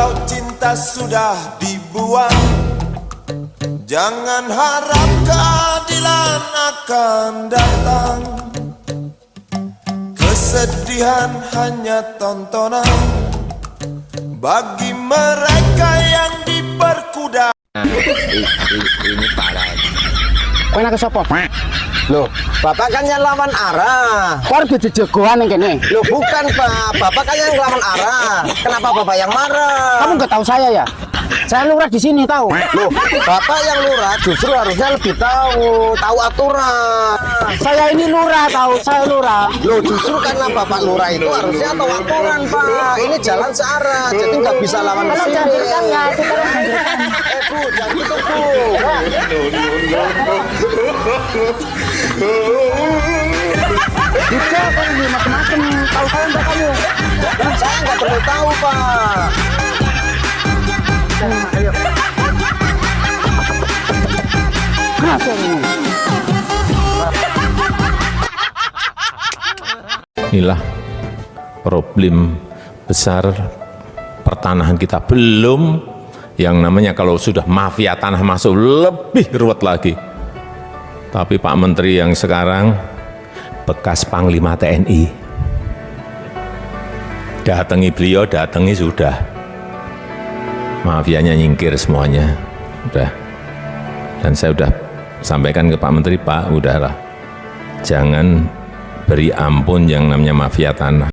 Kalau cinta sudah dibuang, jangan harap keadilan akan datang. Kesedihan hanya tontonan bagi mereka yang diperkuda. Ini parah. Kowe nak sapa? Loh, Bapak kan yang lawan arah. Kok arep dijegoan yang kene? Loh, bukan Pak, Bapak kan yang lawan arah. Kenapa Bapak yang marah? Kamu nggak tahu saya ya? Saya lurah di sini tahu. Loh, Bapak yang lurah justru harusnya lebih tahu aturan. Saya ini lurah tahu, saya lurah. Loh, justru karena Bapak lurah itu harusnya tahu aturan Pak. Ini jalan searah, jadi nggak bisa lawan Kalau sini. jadikan ya, kita lanjutkan. Bu, jangan gitu Bu. Bisa kan ini macam-macam. Tahu saya enggak kamu? Saya nggak perlu tahu Pak. Ayo. Masuk ini. Inilah problem besar pertanahan kita. Belum yang namanya kalau sudah mafia tanah masuk lebih ruwet lagi. Tapi Pak Menteri yang sekarang bekas Panglima TNI, datangi beliau, datangi sudah, mafianya nyingkir semuanya, udah. Dan saya udah sampaikan ke Pak Menteri, Pak, udahlah, jangan beri ampun yang namanya mafia tanah.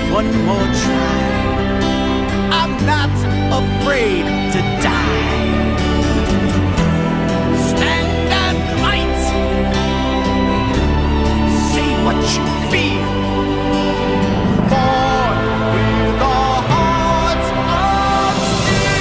One more try. I'm not afraid to die. Stand and fight. Say what you feel. Born with a heart of steel.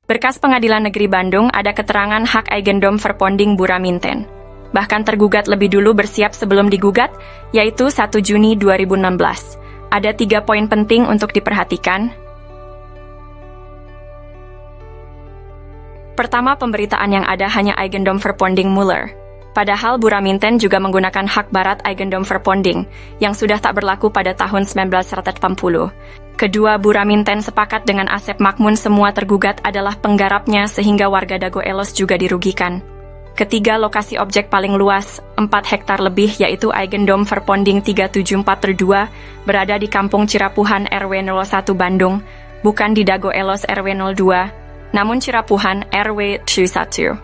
Berkas Pengadilan Negeri Bandung ada keterangan hak Eigendom Verponding Buraminten. Bahkan tergugat lebih dulu bersiap sebelum digugat, yaitu 1 Juni 2016. Ada 3 poin penting untuk diperhatikan. Pertama, pemberitaan yang ada hanya Eigendom Verponding Muller. Padahal Buraminten juga menggunakan hak barat Eigendom Verponding, yang sudah tak berlaku pada tahun 1980. Kedua, Buraminten sepakat dengan Asep Makmun semua tergugat adalah penggarapnya sehingga warga Dago Elos juga dirugikan. Ketiga, lokasi objek paling luas, 4 hektar lebih, yaitu Eigendom Verponding 374/2, berada di Kampung Cirapuhan RW 01 Bandung, bukan di Dago Elos RW 02, namun Cirapuhan RW 1.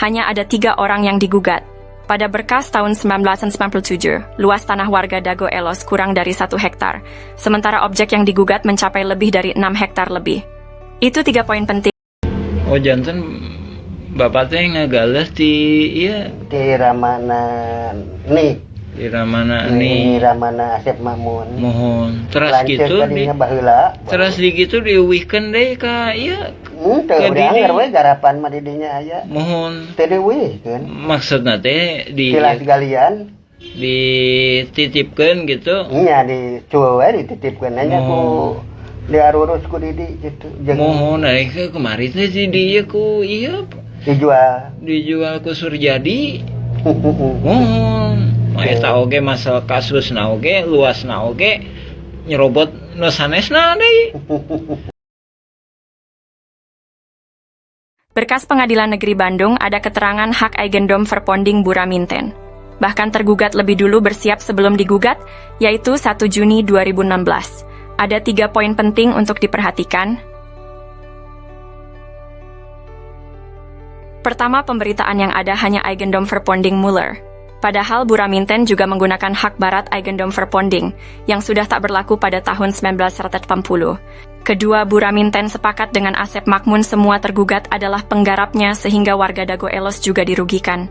Hanya ada 3 orang yang digugat. Pada berkas tahun 1997, luas tanah warga Dago Elos kurang dari 1 hektar, sementara objek yang digugat mencapai lebih dari 6 hektar lebih. Itu 3 poin penting. Oh, jantan Bapak teh ngegales di iya Di Ramana nih. di Ramana Di nih Ramana Asep Makmun. mohon terus Lanceuk gitu di tadinya baheula. terus di gitu diuwihkeun deui ka iya Teu Ke udah didi. anggar we garapan mah di dinya aya. mohon Teu dieuwihkeun. maksudna teh di Silas galian. dititipkeun gitu Nya di cueu we dititipkeun nya ku diarurus ku didi gitu. Jeung mohon ke kemarin teh di dieu ku iya dijual. dijual ku Surjadi mohon eta oge masalah kasus na oge luas na oge nyerobot nu sanesna deui. Berkas Pengadilan Negeri Bandung ada keterangan hak Eigendom Verponding Buraminten. Bahkan tergugat lebih dulu bersiap sebelum digugat, yaitu 1 Juni 2016. Ada 3 poin penting untuk diperhatikan. Pertama, pemberitaan yang ada hanya Eigendom Verponding Muller. Padahal Buraminten juga menggunakan hak barat Eigendom Verponding, yang sudah tak berlaku pada tahun 1980. Kedua, Buraminten sepakat dengan Asep Makmun semua tergugat adalah penggarapnya sehingga warga Dago Elos juga dirugikan.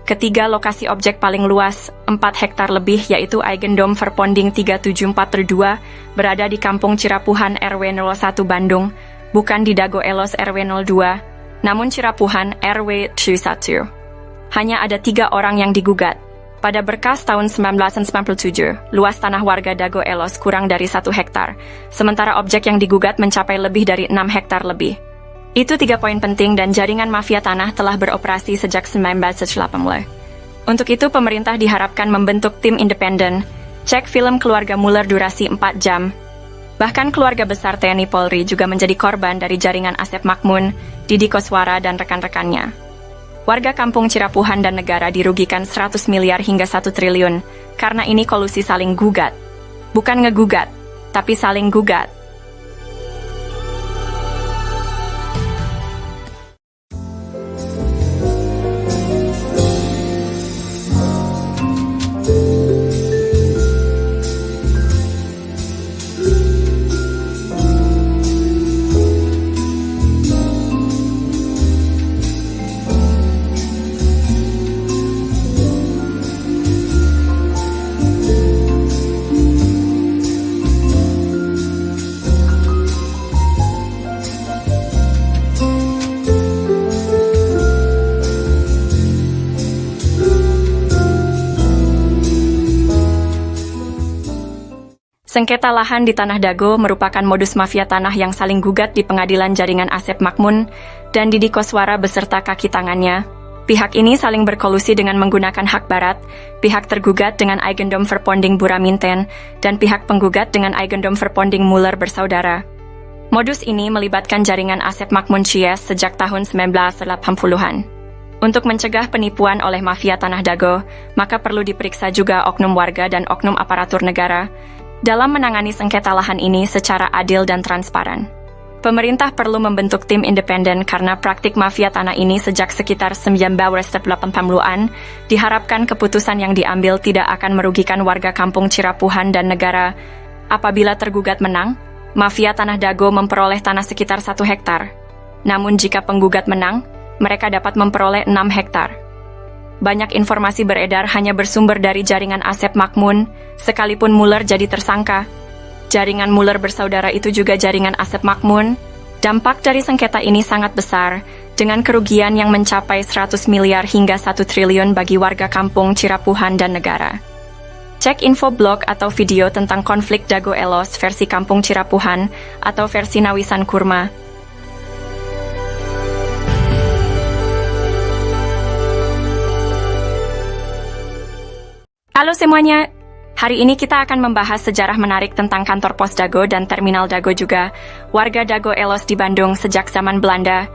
Ketiga, lokasi objek paling luas, 4 hektar lebih yaitu Eigendom Verponding 374/2, berada di Kampung Cirapuhan RW 01 Bandung, bukan di Dago Elos RW 02, namun Cirapuhan RW 1. Hanya ada 3 orang yang digugat. Pada berkas tahun 1997, luas tanah warga Dago Elos kurang dari 1 hektar, sementara objek yang digugat mencapai lebih dari 6 hektar lebih. Itu 3 poin penting dan jaringan mafia tanah telah beroperasi sejak 1980. Untuk itu, pemerintah diharapkan membentuk tim independen, cek film keluarga Muller durasi 4 jam. Bahkan keluarga besar TNI Polri juga menjadi korban dari jaringan Asep Makmun, Didi Koswara, dan rekan-rekannya. Warga kampung Cirapuhan dan negara dirugikan 100 miliar hingga 1 triliun, karena ini kolusi saling gugat. Bukan ngegugat, tapi saling gugat. Sengketa lahan di Tanah Dago merupakan modus mafia tanah yang saling gugat di pengadilan jaringan Asep Makmun dan Didi Koswara beserta kaki tangannya. Pihak ini saling berkolusi dengan menggunakan hak barat, pihak tergugat dengan Eigendom Verponding Buraminten, dan pihak penggugat dengan Eigendom Verponding Muller bersaudara. Modus ini melibatkan jaringan Asep Makmun Cies sejak tahun 1980-an. Untuk mencegah penipuan oleh mafia Tanah Dago, maka perlu diperiksa juga oknum warga dan oknum aparatur negara dalam menangani sengketa lahan ini secara adil dan transparan. Pemerintah perlu membentuk tim independen karena praktik mafia tanah ini sejak sekitar 1980-an, diharapkan keputusan yang diambil tidak akan merugikan warga kampung Cirapuhan dan negara. Apabila tergugat menang, mafia Tanah Dago memperoleh tanah sekitar 1 hektar. Namun jika penggugat menang, mereka dapat memperoleh 6 hektar. Banyak informasi beredar hanya bersumber dari jaringan Asep Makmun, sekalipun Muller jadi tersangka. Jaringan Muller bersaudara itu juga jaringan Asep Makmun. Dampak dari sengketa ini sangat besar, dengan kerugian yang mencapai 100 miliar hingga 1 triliun bagi warga kampung Cirapuhan dan negara. Cek info blog atau video tentang konflik Dago Elos versi kampung Cirapuhan atau versi Nawisan Kurma. Halo semuanya, hari ini kita akan membahas sejarah menarik tentang kantor pos Dago dan terminal Dago juga, warga Dago Elos di Bandung sejak zaman Belanda.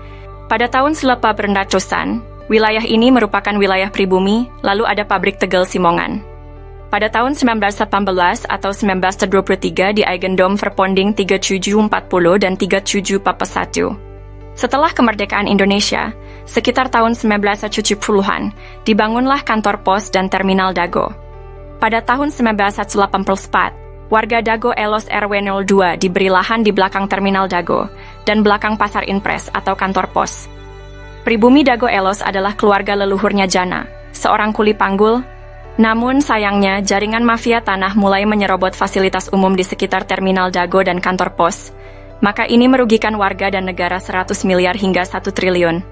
Pada tahun 1800-an, wilayah ini merupakan wilayah pribumi, lalu ada pabrik tegel Simongan. Pada tahun 1918 atau 1923 di Eigendom Verponding 3740 dan 3741. Setelah kemerdekaan Indonesia, sekitar tahun 1970-an, dibangunlah kantor pos dan terminal Dago. Pada tahun 1984, warga Dago Elos RW 02 diberi lahan di belakang terminal Dago dan belakang pasar Inpres atau kantor pos. Pribumi Dago Elos adalah keluarga leluhurnya Jana, seorang kuli panggul. Namun sayangnya, jaringan mafia tanah mulai menyerobot fasilitas umum di sekitar terminal Dago dan kantor pos. Maka ini merugikan warga dan negara 100 miliar hingga 1 triliun.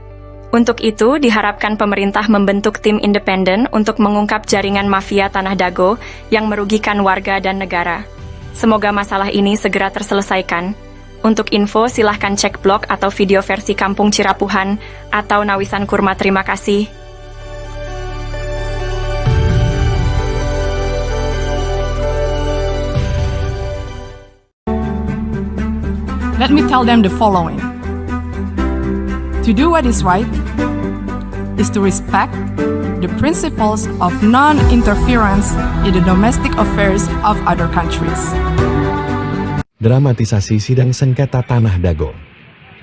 Untuk itu, diharapkan pemerintah membentuk tim independen untuk mengungkap jaringan mafia Tanah Dago yang merugikan warga dan negara. Semoga masalah ini segera terselesaikan. Untuk info, silahkan cek blog atau video versi Kampung Cirapuhan atau Nawisan Kurma. Terima kasih. Let me tell them the following. To do what is right is to respect the principles of non-interference in the domestic affairs of other countries. Dramatisasi sidang sengketa tanah Dago.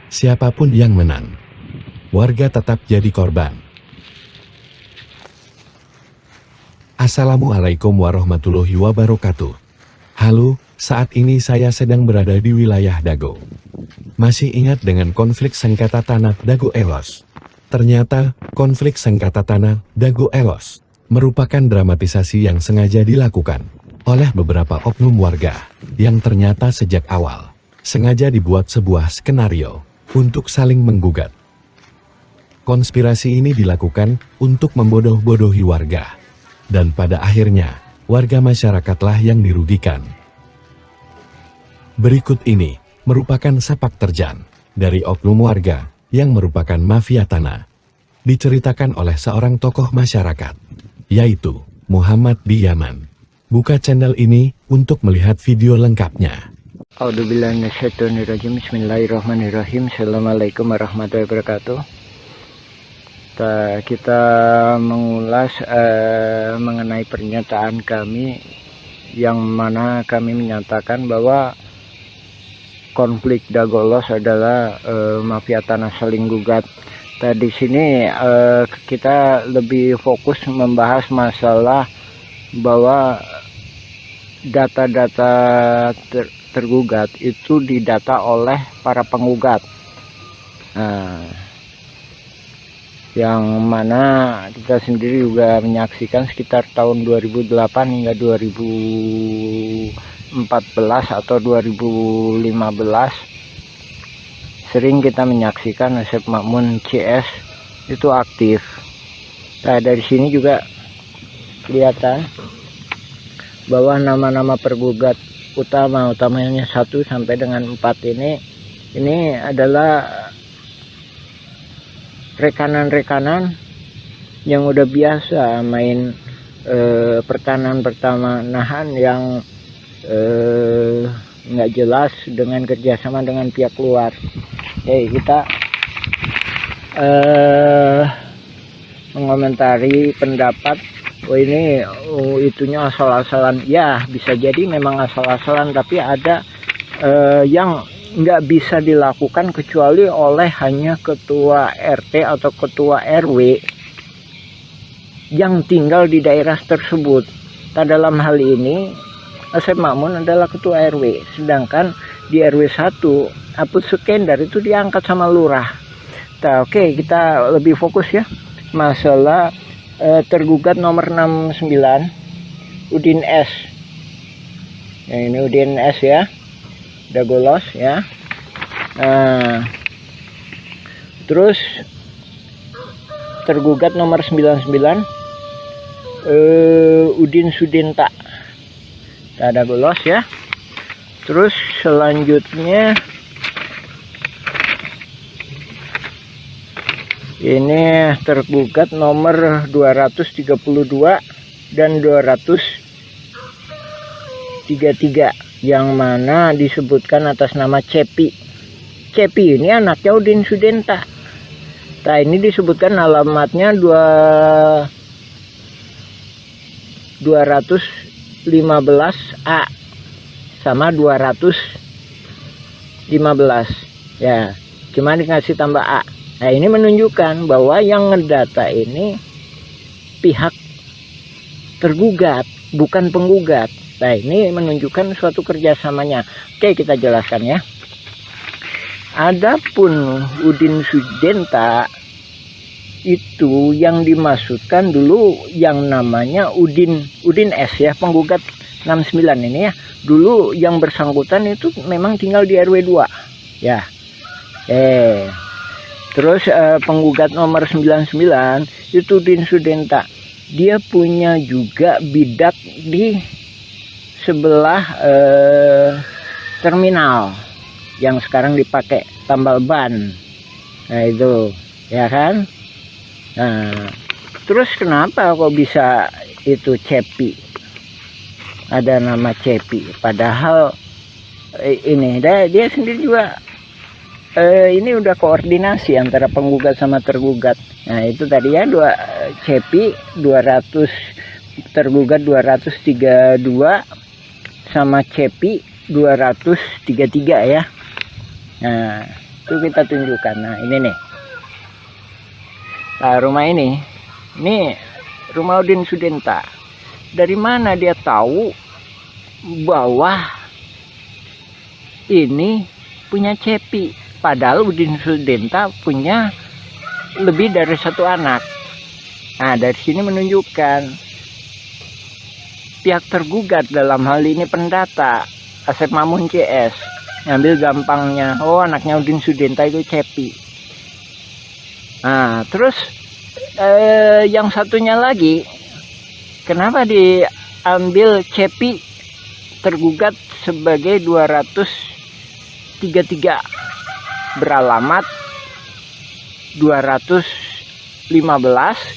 Siapapun yang menang, warga tetap jadi korban. Assalamualaikum warahmatullahi wabarakatuh. Halo, saat ini saya sedang berada di wilayah Dago. Masih ingat dengan konflik sengketa tanah Dago Elos? Ternyata, konflik sengketa tanah Dago Elos merupakan dramatisasi yang sengaja dilakukan oleh beberapa oknum warga yang ternyata sejak awal sengaja dibuat sebuah skenario untuk saling menggugat. Konspirasi ini dilakukan untuk membodoh-bodohi warga, dan pada akhirnya warga masyarakatlah yang dirugikan. Berikut ini merupakan sepak terjang dari oknum warga yang merupakan mafia tanah. Diceritakan oleh seorang tokoh masyarakat, yaitu Muhammad di Yaman. Buka channel ini untuk melihat video lengkapnya. A'udzubillahiminasyaitonirrajim. Bismillahirrahmanirrahim. Assalamualaikum warahmatullahi wabarakatuh. Kita mengulas mengenai pernyataan kami yang mana kami menyatakan bahwa konflik Dago Elos adalah mafia tanah saling gugat. Di sini kita lebih fokus membahas masalah bahwa data-data tergugat itu didata oleh para penggugat. Yang mana kita sendiri juga menyaksikan sekitar tahun 2008 hingga 2014 atau 2015 sering kita menyaksikan Asep Makmun CS itu aktif. Dari sini juga kelihatan bahwa nama-nama pergugat utamanya 1 sampai dengan 4 ini adalah rekanan-rekanan yang udah biasa main pertanahan yang nggak jelas dengan kerjasama dengan pihak luar. Kita mengomentari pendapat ini itunya asal-asalan. Ya, bisa jadi memang asal-asalan, tapi ada yang nggak bisa dilakukan kecuali oleh hanya ketua RT atau ketua RW yang tinggal di daerah tersebut. Dalam hal ini Asep Makmun adalah ketua RW, sedangkan di RW 1 Aput Sukendar itu diangkat sama lurah. Oke, kita lebih fokus ya masalah tergugat nomor 69 Udin S. Ini Udin S ya, Dago Elos ya. Terus tergugat nomor 99 Udin Sudinta, Dago Elos ya. Terus selanjutnya ini tergugat nomor 232 dan 233 yang mana disebutkan atas nama Cepi. Cepi ini anaknya Udin Sudinta. Ini disebutkan alamatnya 215A sama 215 ya, cuma dikasih tambah A. Ini menunjukkan bahwa yang ngedata ini pihak tergugat, bukan penggugat. Ini menunjukkan suatu kerjasamanya. Oke, kita jelaskan ya. Adapun Udin Sudinta itu yang dimaksudkan dulu yang namanya Udin S ya, penggugat 69 ini ya. Dulu yang bersangkutan itu memang tinggal di RW 2 ya. Terus penggugat nomor 99 itu Udin Sudinta. Dia punya juga bidak di sebelah terminal yang sekarang dipakai tambal ban. Itu ya kan. Terus kenapa kok bisa itu Cepi, ada nama Cepi, padahal ini dia sendiri juga ini udah koordinasi antara penggugat sama tergugat. Nah itu tadi ya, Cepi 200, tergugat 232 sama Cepi 233 ya. Nah itu kita tunjukkan. Nah ini nih, nah, rumah ini rumah Udin Sudenta. Dari mana dia tahu bahwa ini punya Cepi, padahal Udin Sudenta punya lebih dari satu anak. Nah dari sini menunjukkan pihak tergugat, dalam hal ini pendata Asep Mamun CS, ngambil gampangnya, oh anaknya Udin Sudenta itu Cepi. Nah terus yang satunya lagi, kenapa diambil Cepi tergugat sebagai 233 beralamat 215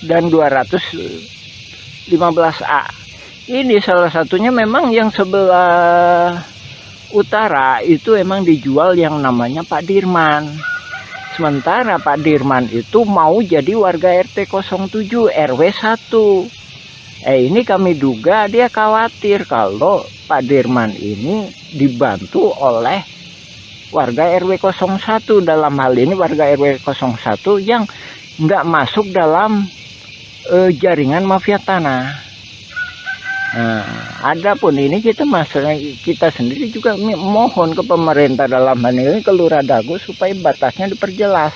dan 215A. Ini salah satunya memang yang sebelah utara itu emang dijual yang namanya Pak Dirman. Sementara Pak Dirman itu mau jadi warga RT 07 RW 1. Ini kami duga dia khawatir kalau Pak Dirman ini dibantu oleh warga RW 01, dalam hal ini warga RW 01 yang nggak masuk dalam jaringan mafia tanah. Nah, adapun ini kita sendiri juga mohon ke pemerintah, dalam hal ini ke Lurah Dago, supaya batasnya diperjelas.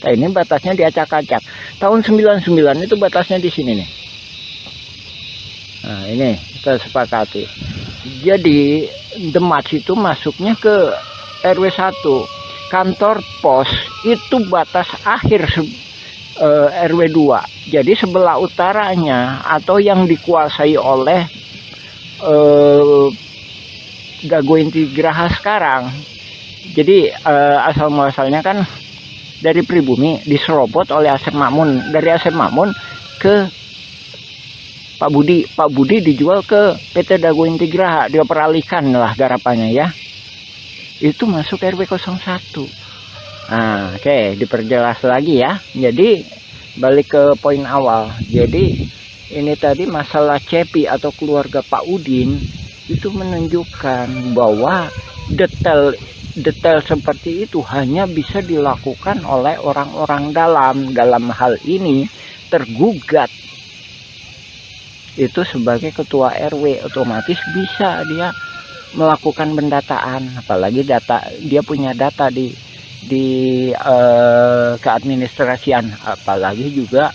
Nah ini batasnya diacak-acak. Tahun 99 itu batasnya di sini nih. Nah ini kita sepakati. Jadi Demak itu masuknya ke RW 1. Kantor pos itu batas akhir RW 2. Jadi sebelah utaranya atau yang dikuasai oleh Dago Inti Geraha sekarang. Jadi asal muasalnya kan dari pribumi, diserobot oleh Asep Mamun. Dari Asep Mamun ke Pak Budi. Pak Budi dijual ke PT Dago Inti Geraha, dia peralihkan lah garapannya ya. Itu masuk RW 01. Nah, oke, diperjelas lagi ya. Jadi balik ke poin awal. Jadi ini tadi masalah Cepi atau keluarga Pak Udin itu menunjukkan bahwa detail seperti itu hanya bisa dilakukan oleh orang-orang dalam hal ini tergugat itu sebagai ketua RW, otomatis bisa dia melakukan pendataan, apalagi dia punya data di keadministrasian, apalagi juga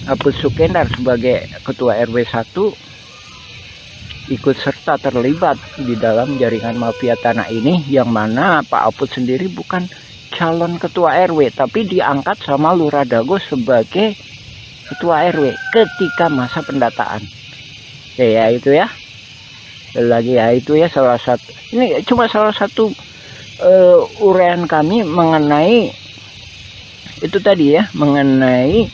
Apus Sukendar sebagai ketua RW 1 ikut serta terlibat di dalam jaringan mafia tanah ini, yang mana Pak Apus sendiri bukan calon ketua RW tapi diangkat sama Lurah Dago sebagai ketua RW ketika masa pendataan. Ya itu ya. Lagi ya itu ya salah satu. Ini cuma salah satu uraian kami mengenai itu tadi ya, mengenai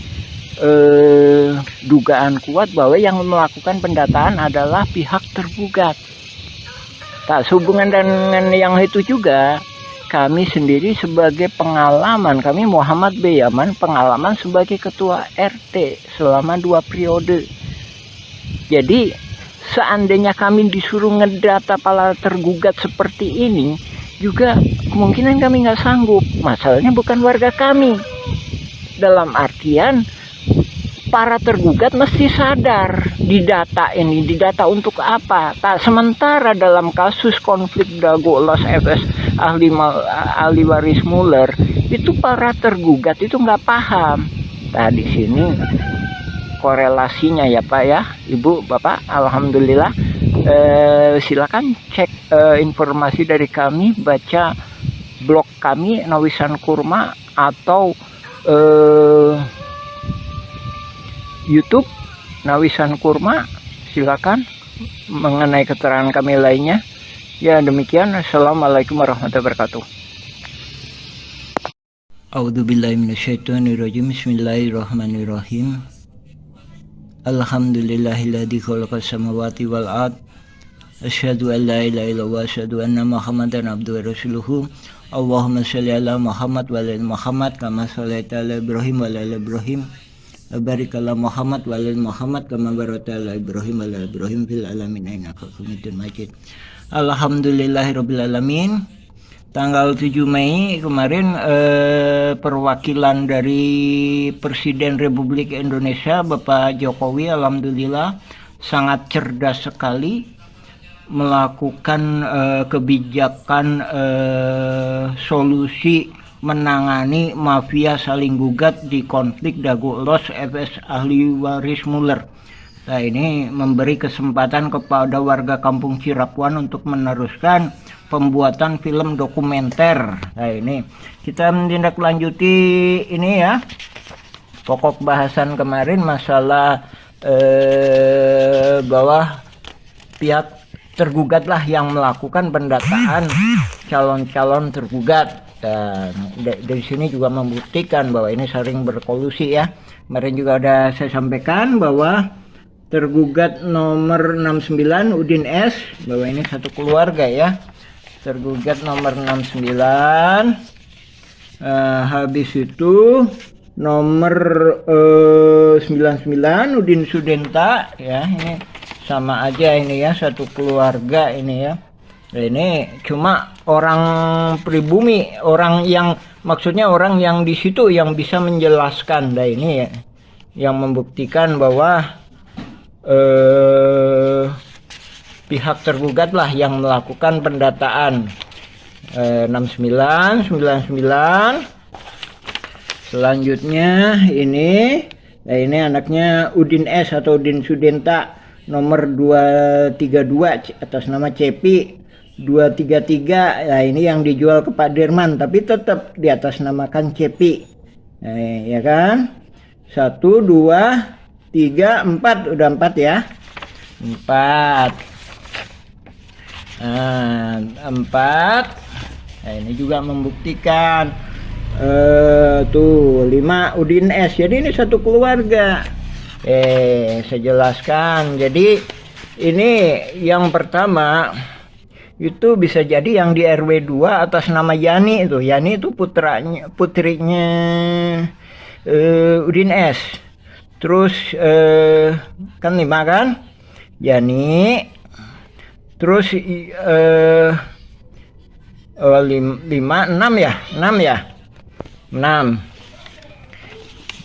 dugaan kuat bahwa yang melakukan pendataan adalah pihak tergugat. Tak sehubungan dengan yang itu juga, kami sendiri sebagai pengalaman, kami Muhammad B. Yaman, pengalaman sebagai ketua RT selama 2 periode. Jadi seandainya kami disuruh ngedata para tergugat seperti ini, juga kemungkinan kami nggak sanggup. Masalahnya bukan warga kami. Dalam artian para tergugat mesti sadar didata ini, didata untuk apa. Tak sementara dalam kasus konflik Dago Los FS ahli waris Muller itu para tergugat itu nggak paham. Nah di sini korelasinya ya Pak ya, Ibu, Bapak, alhamdulillah. Silakan cek informasi dari kami, baca blog kami Nawisan Kurma atau YouTube Nawisan Kurma, silakan mengenai keterangan kami lainnya. Ya demikian, assalamualaikum warahmatullahi wabarakatuh. A'udzubillahi minasyaitonirrajim. Bismillahirrahmanirrahim. Alhamdulillahilladzi khalaqas samawati wal ard Asyhadu an la ilaha illallah wa asyhadu anna Muhammadan abduhu wa rasuluhu. Allahumma shalli ala Muhammad wa ala Muhammad kama shallaita ala Ibrahim wa ala Ibrahim. Barik ala Muhammad wa ala Muhammad kama barakta ala Ibrahim wa ala Ibrahim fil alamin innaka Hamidum Majid. Alhamdulillahirabbil alamin. Tanggal 7 Mei kemarin perwakilan dari Presiden Republik Indonesia Bapak Jokowi alhamdulillah sangat cerdas sekali melakukan kebijakan solusi menangani mafia saling gugat di konflik Dago Elos FS ahli waris Muller. Nah, ini memberi kesempatan kepada warga Kampung Cirapuan untuk meneruskan pembuatan film dokumenter. Nah, ini kita menindaklanjuti ini ya. Pokok bahasan kemarin masalah bahwa pihak tergugatlah yang melakukan pendataan calon-calon tergugat. Dan dari sini juga membuktikan bahwa ini sering berkolusi ya. Kemarin juga ada saya sampaikan bahwa tergugat nomor 69 Udin S, bahwa ini satu keluarga ya. Tergugat nomor 69, habis itu nomor 99 Udin Sudenta ya, ini sama aja ini ya, satu keluarga ini ya. Ini cuma orang pribumi, orang yang maksudnya orang yang di situ yang bisa menjelaskan. Nah ini ya, yang membuktikan bahwa pihak tergugat lah yang melakukan pendataan. 69, 99. Selanjutnya ini, nah ini anaknya Udin S atau Udin Sudenta nomor 232 atas nama Cepi 233. Nah ini yang dijual ke Pak Dirman tapi tetap di atas namakan Cepi. Nah, ya kan? 1, 2, 3, 4, udah 4 ya. 4. Nah, 4. Nah, ini juga membuktikan tuh 5 Udin S. Jadi ini satu keluarga. Saya jelaskan. Jadi ini yang pertama itu bisa jadi yang di RW 2 atas nama Yani itu. Yani itu putrinya Udin S. Terus kan 5 kan? Yani. Terus 5, 6 ya? 6 ya? 6.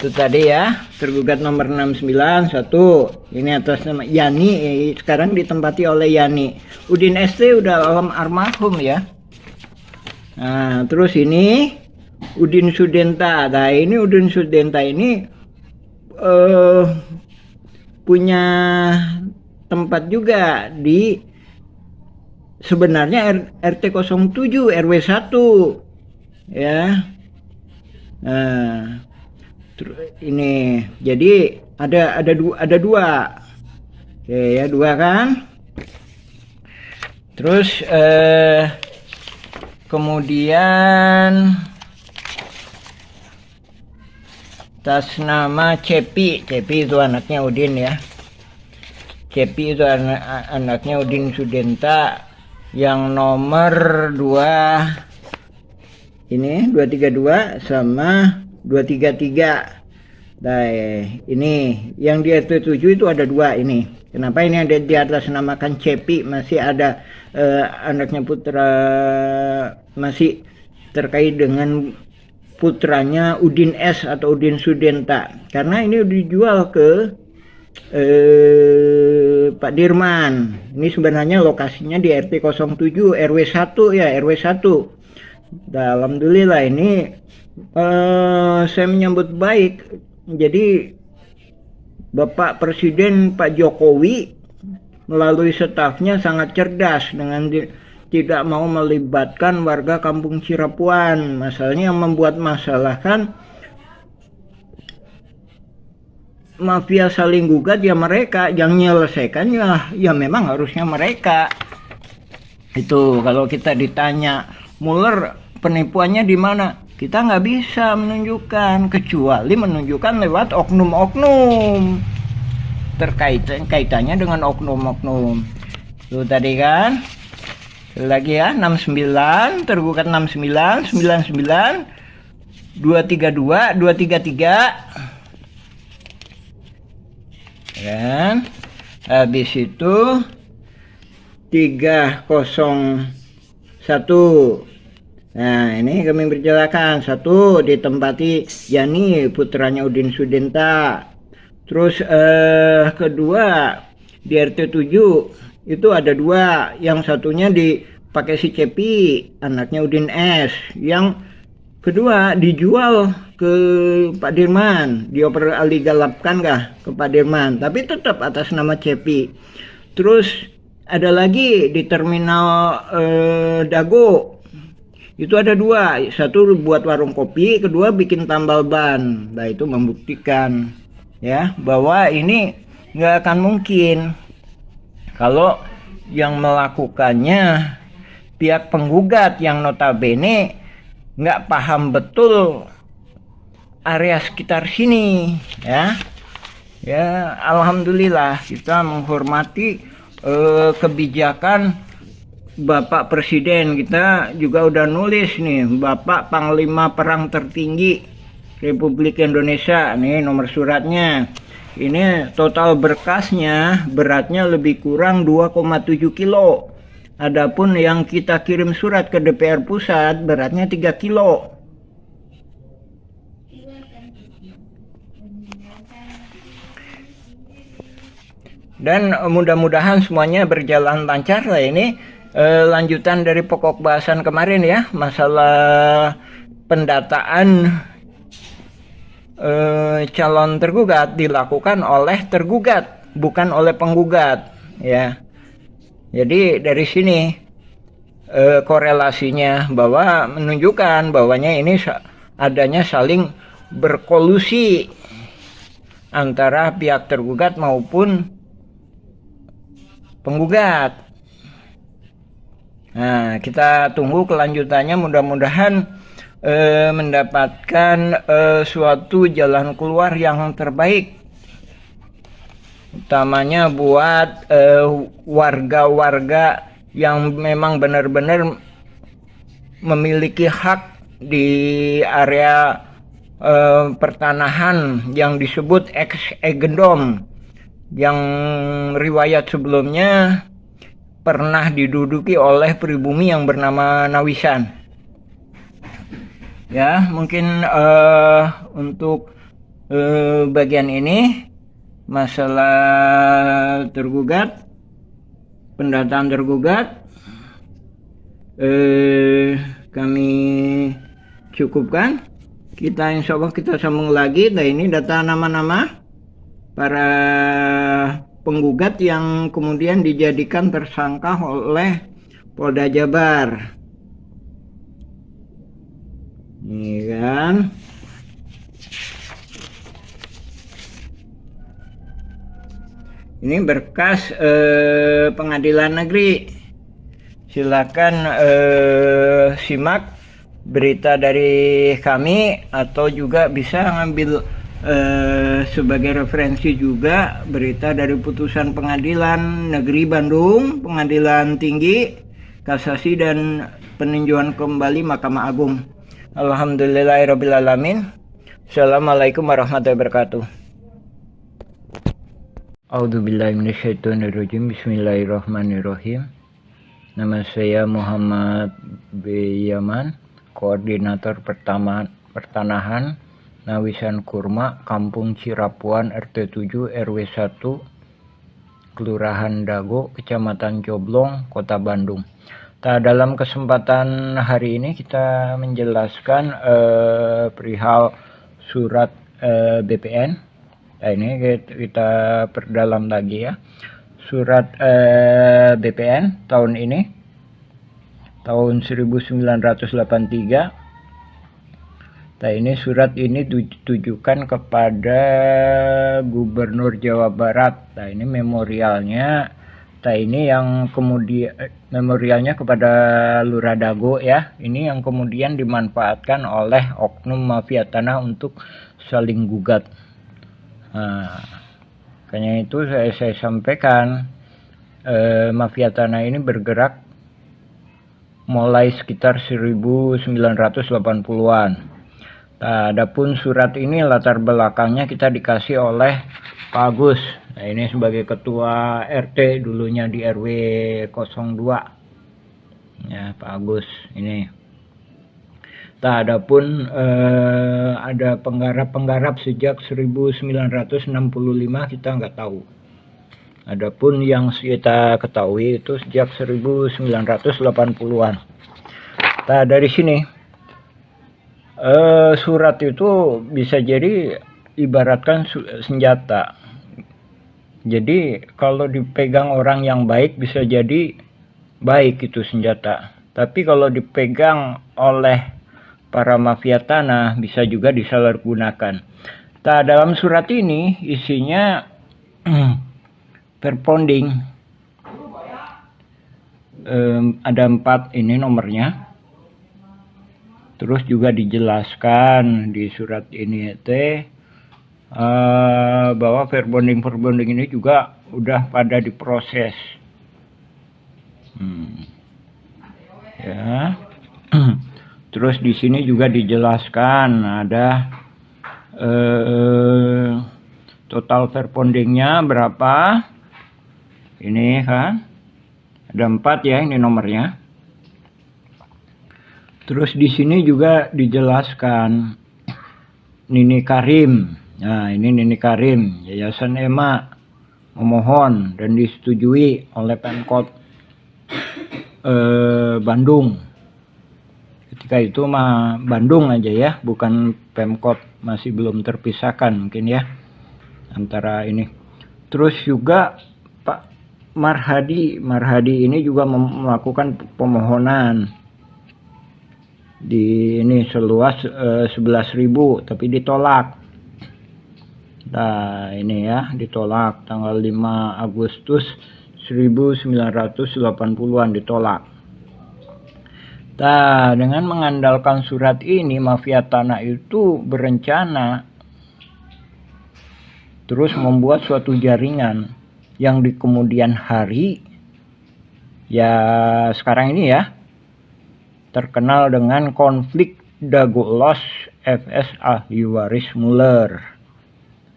Itu tadi ya, tergugat nomor 69, 1. Ini atas nama Yani, sekarang ditempati oleh Yani. Udin ST udah almarhum ya. Nah, terus ini Udin Sudenta. Nah, ini Udin Sudenta ini punya tempat juga di sebenarnya RT 07 RW 1 ya. Nah, ini jadi ada dua. Oke ya, 2 kan. Terus kemudian atas nama Cepi. Cepi itu anaknya Udin ya. Cepi itu anaknya Udin Sudenta yang nomor 2 ini 232 sama 233. Nah, ini yang di RT 7 itu ada 2 ini. Kenapa ini ada di atas namakan Cepi? Masih ada anaknya putra, masih terkait dengan putranya Udin S atau Udin Sudenta. Karena ini dijual ke Pak Dirman. Ini sebenarnya lokasinya di RT 07 RW 1 ya, RW 1. Alhamdulillah ini saya menyambut baik. Jadi Bapak Presiden Pak Jokowi melalui stafnya sangat cerdas dengan tidak mau melibatkan warga Kampung Cirapuan. Masalahnya yang membuat masalah kan mafia saling gugat ya mereka, yang menyelesaikannya ya memang harusnya mereka. Itu kalau kita ditanya Muller penipuannya di mana, kita nggak bisa menunjukkan kecuali menunjukkan lewat oknum-oknum, kaitannya dengan oknum-oknum. Tuh tadi kan. Sekali lagi ya, 69, tergugat 69, 99, 232, 233. Kan? Habis itu 301. Nah, ini kami berjelaskan. 1 ditempati Yani, putranya Udin Sudenta. Terus kedua di RT 7 itu ada 2. Yang satunya dipakai si Cepi, anaknya Udin S. Yang kedua dijual ke Pak Dirman, dioper aligalapkan ke Pak Dirman, tapi tetap atas nama Cepi. Terus ada lagi di terminal Dago, itu ada 2, 1 buat warung kopi, kedua bikin tambal ban. Nah, itu membuktikan ya bahwa ini nggak akan mungkin kalau yang melakukannya pihak penggugat yang notabene nggak paham betul area sekitar sini ya. Ya, alhamdulillah kita menghormati kebijakan Bapak Presiden. Kita juga udah nulis nih, Bapak Panglima Perang Tertinggi Republik Indonesia, nih nomor suratnya. Ini total berkasnya beratnya lebih kurang 2,7 kilo. Adapun yang kita kirim surat ke DPR Pusat beratnya 3 kilo. Dan mudah-mudahan semuanya berjalan lancar lah ini. Lanjutan dari pokok bahasan kemarin ya, masalah pendataan calon tergugat dilakukan oleh tergugat, bukan oleh penggugat ya. Jadi dari sini korelasinya bahwa menunjukkan bahwanya ini adanya saling berkolusi antara pihak tergugat maupun penggugat. Nah, kita tunggu kelanjutannya, mudah-mudahan mendapatkan suatu jalan keluar yang terbaik, utamanya buat warga-warga yang memang benar-benar memiliki hak di area pertanahan yang disebut ex-egendom, yang riwayat sebelumnya pernah diduduki oleh pribumi yang bernama Nawisan. Ya, mungkin untuk bagian ini masalah tergugat, pendataan tergugat, kami cukupkan. Kita insya Allah kita sambung lagi. Nah, ini data nama-nama para penggugat yang kemudian dijadikan tersangka oleh Polda Jabar. Ini kan. Ini berkas pengadilan negeri. Silakan simak berita dari kami, atau juga bisa ngambil sebagai referensi juga berita dari putusan Pengadilan Negeri Bandung, Pengadilan Tinggi, Kasasi, dan peninjauan kembali Mahkamah Agung. Alhamdulillahirrabbilalamin. Assalamualaikum warahmatullahi wabarakatuh. A'udzubillahiminasyaitonirrajim. Bismillahirrahmanirrahim. Nama saya Muhammad B. Yaman, Koordinator Pertanahan Nawisan Kurma, Kampung Cirapuan, RT 7 RW 1, Kelurahan Dago, Kecamatan Coblong, Kota Bandung. Nah, dalam kesempatan hari ini kita menjelaskan perihal surat BPN. Nah, ini kita perdalam lagi ya. Surat BPN tahun ini, tahun 1983. Nah, ini surat ini ditujukan kepada Gubernur Jawa Barat. Nah, ini memorialnya. Nah, ini yang kemudian memorialnya kepada Lurah Dago ya. Ini yang kemudian dimanfaatkan oleh oknum mafia tanah untuk saling gugat. Nah, makanya itu saya sampaikan mafia tanah ini bergerak mulai sekitar 1980-an. Nah, adapun surat ini latar belakangnya kita dikasih oleh Pak Agus. Nah, ini sebagai ketua RT dulunya di RW 02. Ya, Pak Agus ini. Nah, adapun ada penggarap-penggarap sejak 1965 kita nggak tahu. Adapun yang kita ketahui itu sejak 1980-an. Nah, dari sini surat itu bisa jadi ibaratkan senjata. Jadi kalau dipegang orang yang baik bisa jadi baik itu senjata. Tapi kalau dipegang oleh para mafia tanah bisa juga disalahgunakan. Nah, dalam surat ini isinya perponding, ada 4 ini nomornya. Terus juga dijelaskan di surat ini bahwa verbonding ini juga udah pada diproses. Ya. Terus di sini juga dijelaskan ada total verbondingnya berapa. Ini kan ada 4 ya, ini nomornya. Terus di sini juga dijelaskan Nini Karim. Nah, ini Nini Karim, Yayasan EMA memohon dan disetujui oleh Pemkot Bandung. Ketika itu mah Bandung aja ya, bukan Pemkot, masih belum terpisahkan mungkin ya antara ini. Terus juga Pak Marhadi ini juga melakukan pemohonan di ini seluas 11.000 tapi ditolak. Nah, ini ya ditolak tanggal 5 Agustus 1980-an ditolak. Nah, dengan mengandalkan surat ini mafia tanah itu berencana terus membuat suatu jaringan yang di kemudian hari ya sekarang ini ya terkenal dengan konflik Dago Elos FS ahli waris Muller.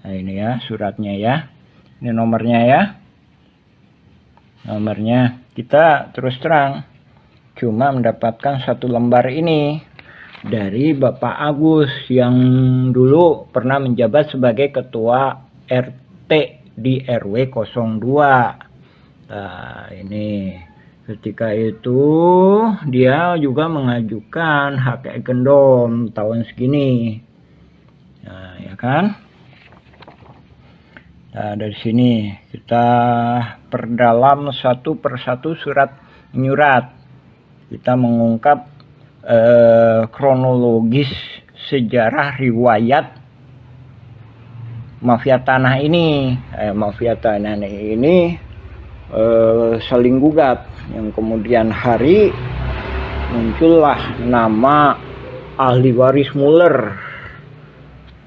Nah, ini ya suratnya ya. Ini nomornya ya. Nomornya kita terus terang cuma mendapatkan 1 lembar ini dari Bapak Agus yang dulu pernah menjabat sebagai ketua RT di RW 02. Nah, ini ketika itu dia juga mengajukan hak egendom tahun segini. Nah, ya kan? Nah, dari sini kita perdalam satu persatu surat menyurat. Kita mengungkap kronologis sejarah riwayat mafia tanah ini. Mafia tanah ini saling gugat, yang kemudian hari muncullah nama ahli waris Muller.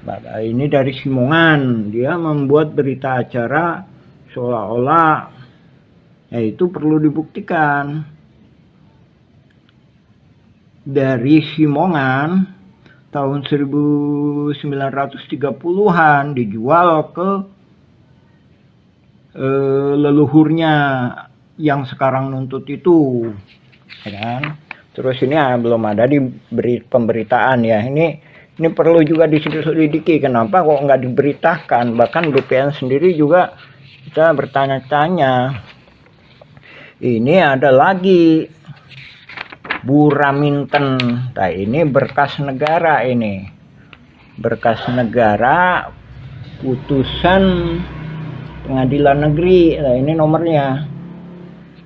Nah, ini dari Simongan, dia membuat berita acara seolah-olah itu perlu dibuktikan. Dari Simongan tahun 1930-an dijual ke leluhurnya yang sekarang nuntut itu, ya kan? Terus ini belum ada di pemberitaan ya. Ini perlu juga diselidiki kenapa kok nggak diberitakan. Bahkan BPN sendiri juga kita bertanya-tanya. Ini ada lagi Buraminten. Nah, ini berkas negara ini. Berkas negara putusan pengadilan negeri. Nah, ini nomornya.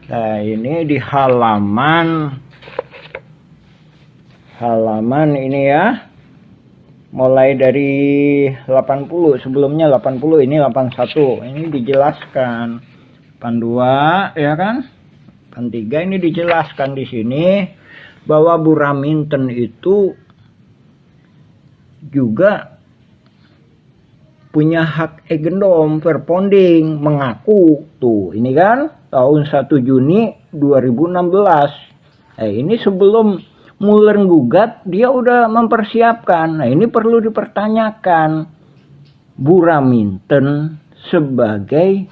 Nah, ini di halaman ini ya. Mulai dari 80, sebelumnya 80, ini 81. Ini dijelaskan 82 ya kan? 83 ini dijelaskan di sini bahwa Buraminten itu juga punya hak egendom verbonding, mengaku tuh ini kan tahun 1 Juni 2016. Ini sebelum Mueller gugat, dia udah mempersiapkan. Nah, ini perlu dipertanyakan. Buraminten sebagai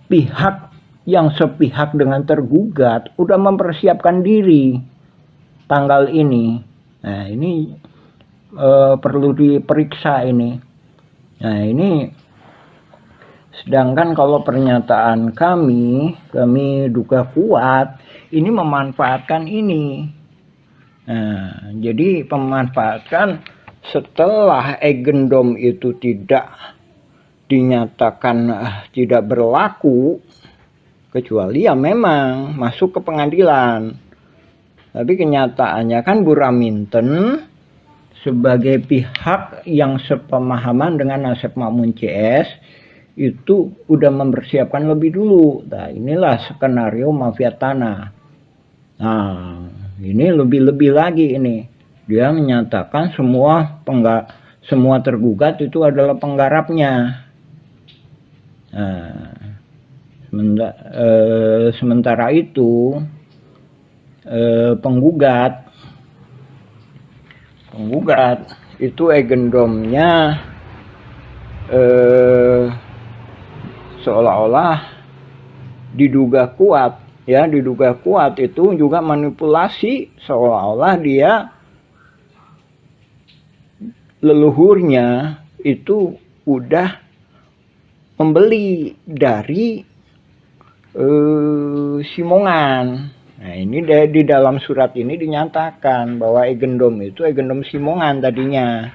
pihak yang sepihak dengan tergugat udah mempersiapkan diri tanggal ini. Nah, ini perlu diperiksa ini. Nah, ini sedangkan kalau pernyataan kami duga kuat ini memanfaatkan ini. Nah, jadi memanfaatkan setelah agendum itu tidak dinyatakan tidak berlaku, kecuali ya memang masuk ke pengadilan. Tapi kenyataannya kan Buraminten sebagai pihak yang sepemahaman dengan Asep Makmun CS itu udah mempersiapkan lebih dulu. Nah, inilah skenario mafia tanah. Nah, ini lebih-lebih lagi ini. Dia menyatakan semua tergugat itu adalah penggarapnya. Nah, sementara itu penggugat itu agendumnya seolah-olah diduga kuat itu juga manipulasi, seolah-olah dia leluhurnya itu udah membeli dari Simongan. Nah, ini di dalam surat ini dinyatakan bahwa agendum itu agendum Simongan tadinya,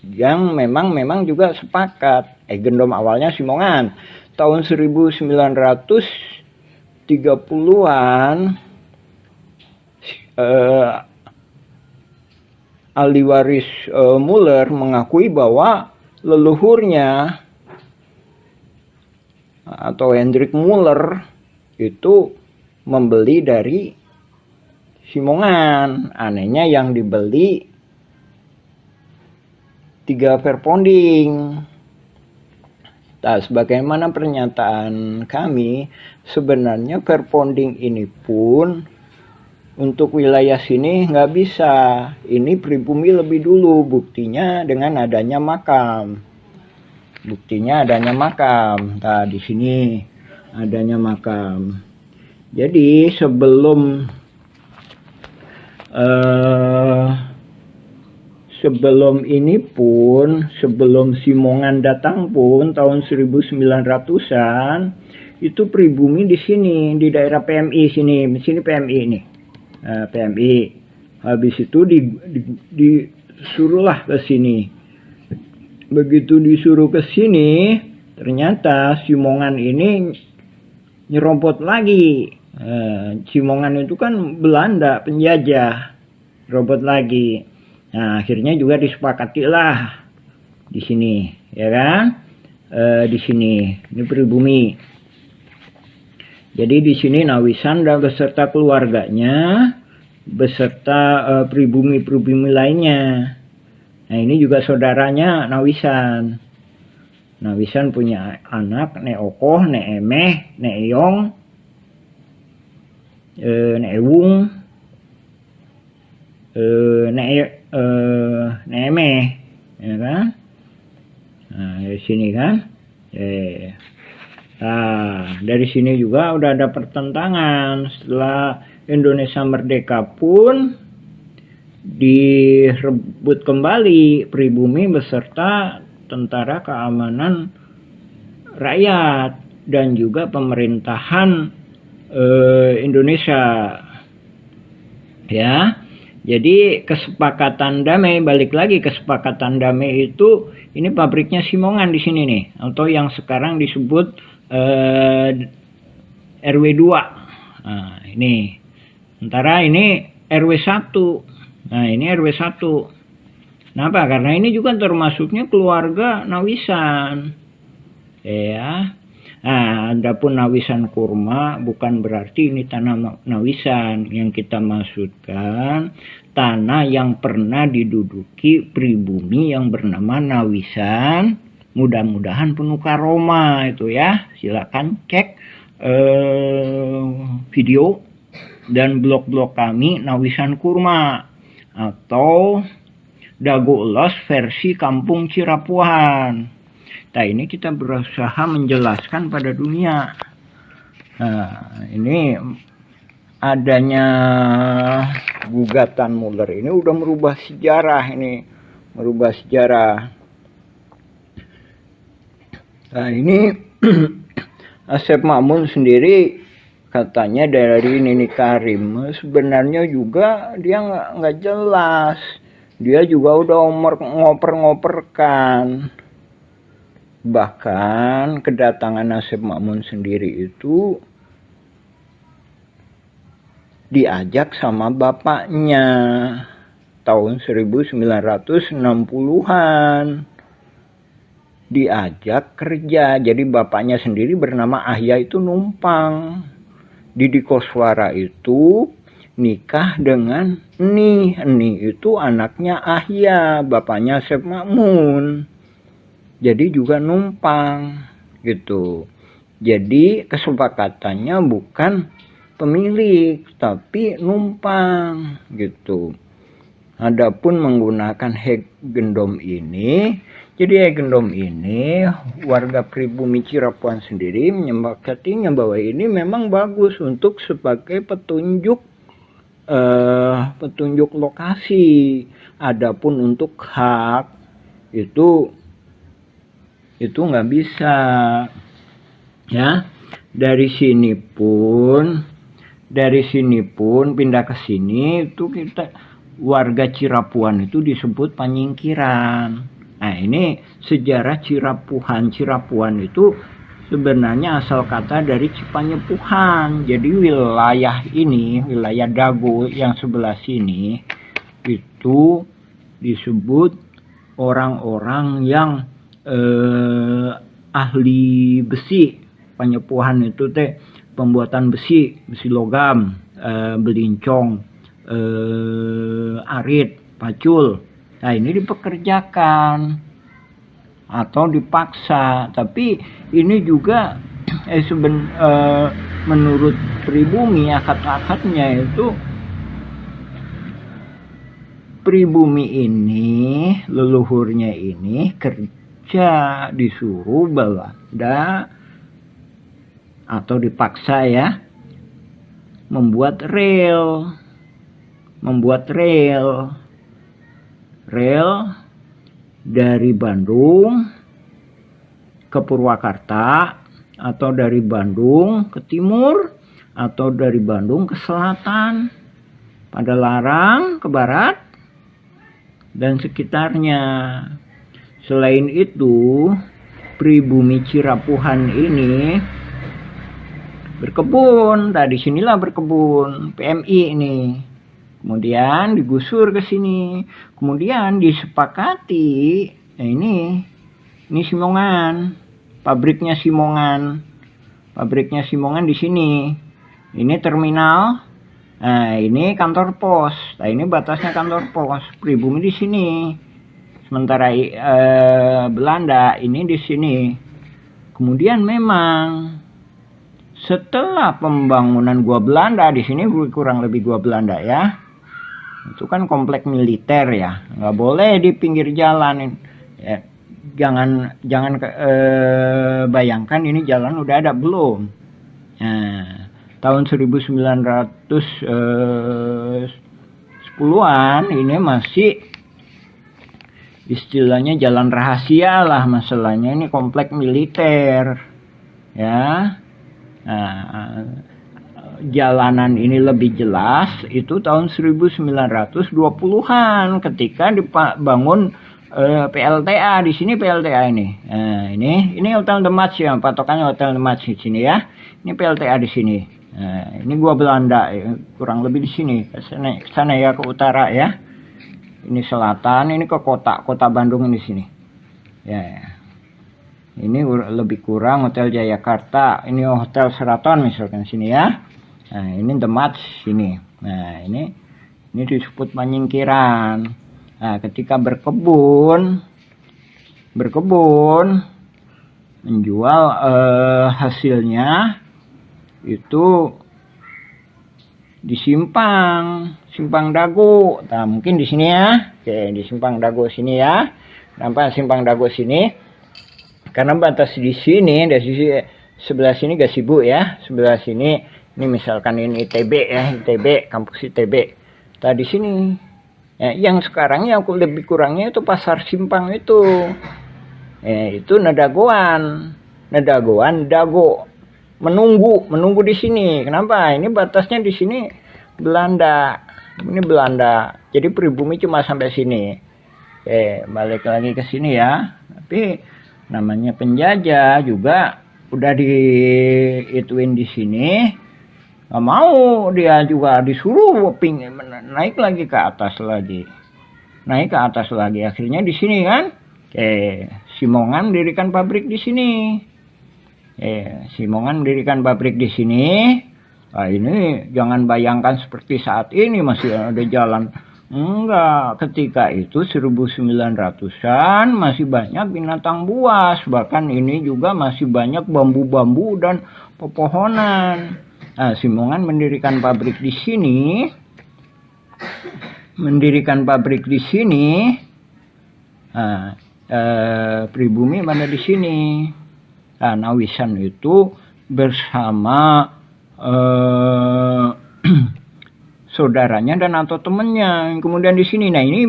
yang memang juga sepakat. Agendum awalnya Simongan tahun 1930-an. Ahli waris Mueller mengakui bahwa leluhurnya atau Hendrik Mueller itu membeli dari Simongan. Anehnya yang dibeli 3 verponding. Nah, sebagaimana pernyataan kami, sebenarnya verponding ini pun untuk wilayah sini nggak bisa. Ini pribumi lebih dulu, buktinya dengan adanya makam. Nah, di sini adanya makam. Jadi sebelum ini pun, sebelum Simongan datang pun tahun 1900-an, itu pribumi di sini, di daerah PMI sini PMI ini. PMI. Habis itu disuruhlah ke sini. Begitu disuruh ke sini, ternyata Simongan ini nyerobot lagi. Simongan itu kan Belanda penjajah, robot lagi. Nah, akhirnya juga disepakati lah di sini, ya kan? Di sini, ini pribumi. Jadi di sini Nawisan dan beserta keluarganya, beserta pribumi-pribumi lainnya. Nah, ini juga saudaranya Nawisan. Nawisan punya anak, Nek Okoh, Nek Emeh, Nek Eyong, Nek Ewung, Nek Emeh, ya kan? Nah, dari sini kan? Nah, dari sini juga udah ada pertentangan. Setelah Indonesia merdeka pun direbut kembali pribumi beserta tentara keamanan rakyat dan juga pemerintahan Indonesia. Ya. Jadi kesepakatan damai, balik lagi kesepakatan damai itu, ini pabriknya Simongan di sini nih, atau yang sekarang disebut RW 2. Nah, ini. Sementara ini RW 1. Nah, ini RW 1. Kenapa? Karena ini juga termasuknya keluarga Nawisan. Ya. Nah, adapun Nawisan Kurma bukan berarti ini tanah Nawisan. Yang kita maksudkan tanah yang pernah diduduki pribumi yang bernama Nawisan Mudah-mudahan penuh karoma itu ya. Silakan cek video dan blog-blog kami Nawisan Kurma atau Dago Elos versi Kampung Cirapuan. Nah, ini kita berusaha menjelaskan pada dunia. Nah, ini adanya gugatan Muller ini udah merubah sejarah ini, merubah sejarah. Nah, ini Asep Makmun sendiri katanya dari Nini Karim, sebenarnya juga dia nggak jelas. Dia juga udah ngoper-ngoperkan. Bahkan kedatangan Asep Makmun sendiri itu diajak sama bapaknya tahun 1960-an. Diajak kerja. Jadi bapaknya sendiri bernama Ahya itu numpang. Didi Koswara itu nikah dengan Eni. Eni itu anaknya Ahya, bapaknya Asep Makmun. Jadi juga numpang gitu. Jadi kesepakatannya bukan pemilik tapi numpang gitu. Adapun menggunakan Hegendom ini, jadi Hegendom ini warga pribumi Cirapuan sendiri menyepakatinya bahwa ini memang bagus untuk sebagai petunjuk petunjuk lokasi. Adapun untuk hak itu nggak bisa ya. Dari sini pun pindah ke sini itu kita warga Cirapuan itu disebut panyingkiran. Nah, ini sejarah Cirapuan itu sebenarnya asal kata dari Cipanyepuhan. Jadi wilayah ini, wilayah Dago yang sebelah sini itu disebut orang-orang yang ahli besi. Panyepuhan itu teh pembuatan besi logam, belincong, arit, pacul. Nah, ini dipekerjakan atau dipaksa. Tapi ini juga menurut pribumi akad-akadnya itu pribumi ini, leluhurnya ini kerja disuruh Belanda atau dipaksa ya membuat rel dari Bandung ke Purwakarta atau dari Bandung ke timur atau dari Bandung ke selatan, Padalarang ke barat dan sekitarnya. Selain itu, pribumi Cirapuhan ini berkebun. Tadi sinilah berkebun PMI ini. Kemudian digusur ke sini. Kemudian disepakati, nah ini Simongan. Pabriknya Simongan. Pabriknya Simongan di sini. Ini terminal. Nah, ini kantor pos. Nah, ini batasnya kantor pos. Pribumi di sini. Sementara Belanda ini di sini. Kemudian memang setelah pembangunan gua Belanda di sini kurang lebih gua Belanda ya. Itu kan komplek militer ya, nggak boleh di pinggir jalan ya. Jangan bayangkan ini jalan udah ada belum. Nah, tahun 1910-an ini masih istilahnya jalan rahasia lah, masalahnya ini komplek militer ya. Nah, jalanan ini lebih jelas itu tahun 1920-an ketika dibangun PLTA di sini. PLTA ini. Nah, ini Hotel The Match ya, patokannya Hotel The Match di sini ya. Ini PLTA di sini. Nah, ini gua Belanda ya, kurang lebih di sini. Ke sana ya, ke utara ya. Ini selatan, ini ke kota Bandung di sini. Ya. Ini lebih kurang Hotel Jayakarta, ini Hotel Sheraton misalkan sini ya. Nah, ini The Match sini. Nah, ini disebut panyingkiran. Nah, ketika berkebun berkebun, menjual hasilnya itu di Simpang Dago. Nah, mungkin di sini ya. Oke, di Simpang Dago sini ya. Nampak Simpang Dago sini. Karena batas di sini, dari sisi sebelah sini Gasibu ya. Sebelah sini ini misalkan ini ITB ya, ITB, kampus ITB. Nah, di sini. Ya, yang sekarang yang lebih kurangnya itu pasar Simpang itu. Itu Nadagoan, Dago. Menunggu di sini. Kenapa? Ini batasnya di sini Belanda. Ini Belanda. Jadi pribumi cuma sampai sini. Balik lagi ke sini ya. Tapi namanya penjajah juga udah diituin di sini. Nggak mau, dia juga disuruh naik lagi ke atas lagi. Akhirnya di sini kan. Simongan mendirikan pabrik di sini. Di sini. Nah, ini jangan bayangkan seperti saat ini masih ada jalan. Enggak, ketika itu 1900-an masih banyak binatang buas. Bahkan ini juga masih banyak bambu-bambu dan pepohonan. Nah, Simongan mendirikan pabrik di sini. Pribumi mana di sini. Nah, Nawisan itu bersama saudaranya dan atau temannya. Kemudian di sini, nah ini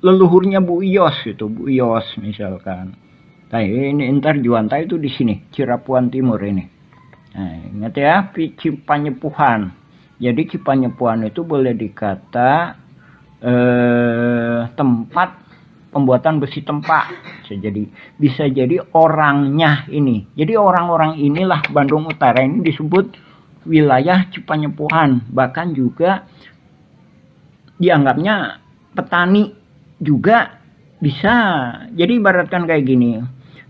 leluhurnya Bu Iyos itu, Bu Iyos misalkan. Nah ini ntar Juanta itu di sini, Cirapuan Timur ini. Nah, ingat ya, Cipanyepuhan. Jadi Cipanyepuhan itu boleh dikata tempat pembuatan besi tempak. Bisa jadi orangnya ini. Jadi orang-orang inilah Bandung Utara ini disebut wilayah Cipanyepuhan. Bahkan juga dianggapnya petani juga bisa. Jadi ibaratkan kayak gini.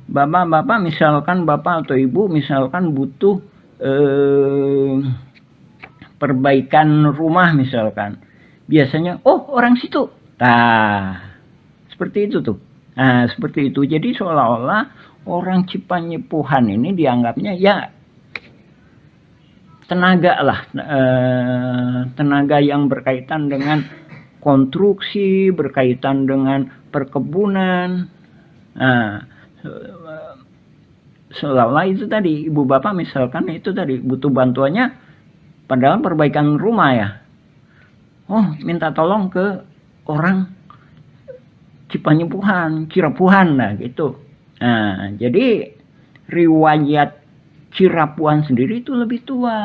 Bapak misalkan bapak atau ibu misalkan butuh perbaikan rumah misalkan. Biasanya orang situ. Nah, seperti itu tuh. Nah, seperti itu. Jadi seolah-olah orang Cipanyepuhan ini dianggapnya ya tenaga lah. Tenaga yang berkaitan dengan konstruksi, berkaitan dengan perkebunan. Nah, seolah-olah itu tadi, ibu bapak misalkan itu tadi butuh bantuannya padahal perbaikan rumah ya. Minta tolong ke orang Cipanyepuhan, Cirapuhan lah gitu. Nah, jadi riwayat Cirapuan sendiri itu lebih tua.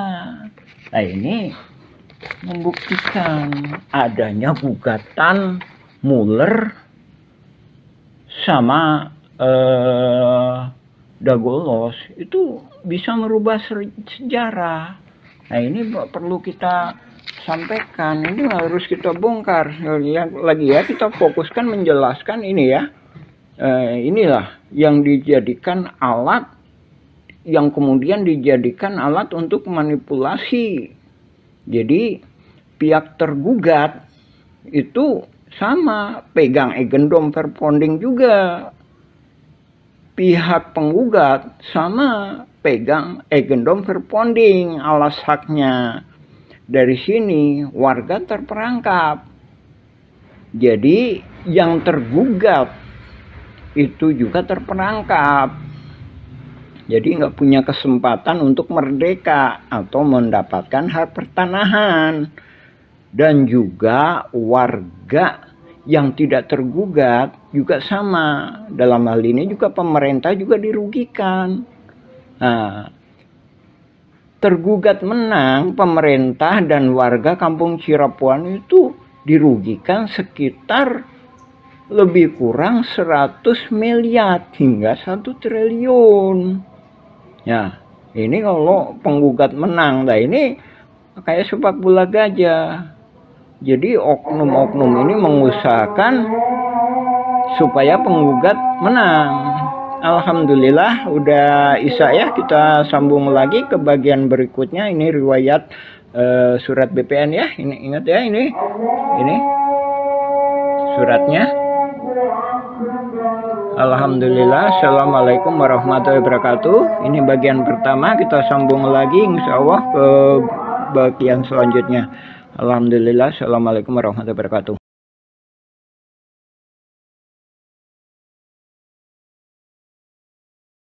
Nah, ini membuktikan adanya gugatan Muller sama Dagolos itu bisa merubah sejarah. Nah, ini perlu kita sampaikan, ini harus kita bongkar. Lagi ya, kita fokuskan menjelaskan ini ya. Inilah yang dijadikan alat, yang kemudian dijadikan alat untuk manipulasi. Jadi pihak tergugat itu sama pegang Eigendom Verponding juga. Pihak penggugat sama pegang Eigendom Verponding, alas haknya. Dari sini warga terperangkap. Jadi yang tergugat itu juga terperangkap. Jadi nggak punya kesempatan untuk merdeka atau mendapatkan hak pertanahan. Dan juga warga yang tidak tergugat juga sama. Dalam hal ini juga pemerintah juga dirugikan. Nah, tergugat menang, pemerintah dan warga kampung Cirapuan itu dirugikan sekitar lebih kurang 100 miliar hingga 1 triliun. Ya, ini kalau penggugat menang. Nah, ini kayak sepak bola gajah. Jadi oknum-oknum ini mengusahakan supaya penggugat menang. Alhamdulillah udah Isya ya, kita sambung lagi ke bagian berikutnya. Ini riwayat surat BPN ya. Ini ingat ya, ini suratnya. Alhamdulillah, Assalamualaikum warahmatullahi wabarakatuh. Ini bagian pertama, kita sambung lagi insya Allah ke bagian selanjutnya. Alhamdulillah, Assalamualaikum warahmatullahi wabarakatuh.